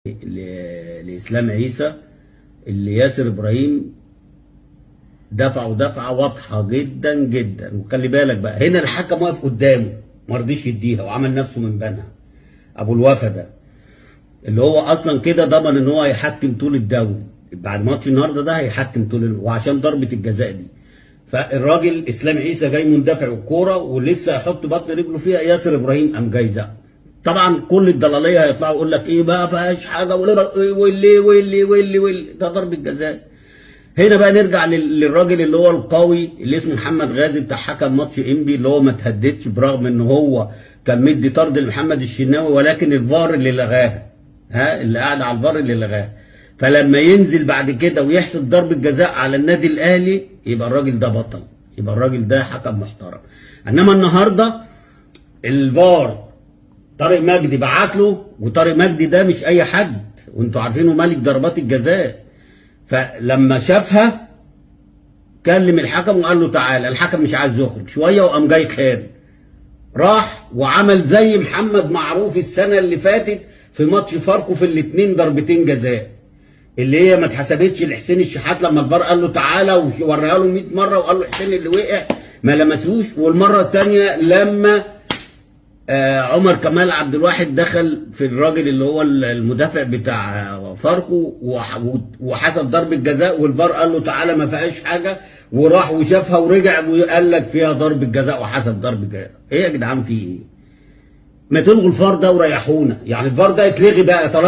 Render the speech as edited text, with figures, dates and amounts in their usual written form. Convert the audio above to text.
لإسلام عيسى اللي ياسر إبراهيم دفعه واضحة جدا جدا. وخلي بالك بقى هنا الحكم واقف قدامه ما رضيش يديها وعمل نفسه من بنها. أبو الوفا ده اللي هو أصلا كده ضمن إن هو هيحكم طول الدوري بعد ماتش النهارده ده، هيحكم وعشان ضربة الجزاء دي. فالراجل إسلام عيسى جاي مندفع الكورة ولسه هيحط بطن رجله فيها، ياسر إبراهيم قام جاي زق. طبعا كل الضلاليه هيطلعوا يقول لك ايه بقى فيهاش حاجه واللي ده ضربه جزاء. هنا بقى نرجع للراجل اللي هو القوي اللي اسمه محمد غازي بتاع حكم ماتش انبي، اللي هو ما تهددش برغم ان هو كان مدي طرد لمحمد الشناوي، ولكن الفار اللي لغاها، اللي قاعد على الفار اللي لغاها. فلما ينزل بعد كده ويحسب ضربه جزاء على النادي الاهلي يبقى الراجل ده بطل، يبقى الراجل ده حكم محترم. انما النهارده الفار طارق مجدي بعت له، وطارق مجدي ده مش اي حد، وانتوا عارفينه ملك ضربات الجزاء. فلما شافها كلم الحكم وقال له تعالى، الحكم مش عايز يخرج شويه وقام جاي خارج، راح وعمل زي محمد معروف السنه اللي فاتت في ماتش فاركو في الاثنين ضربتين جزاء اللي هي ما اتحسبتش لحسين الشحات، لما الفار قال له تعالى ووريها له 100 مره وقال له حسين اللي وقع ما لمسوش. والمره الثانيه لما عمر كمال عبد الواحد دخل في الراجل اللي هو المدافع بتاع فاركو وحسب ضربة جزاء، والفار قال له تعالى ما فيهاش حاجه، وراح وشافها ورجع وقال لك فيها ضربة جزاء وحسب ضربة جزاء. ايه يا جدعان في ايه؟ ما تلغوا الفار ده وريحونا، يعني الفار ده يتلغي بقى طالما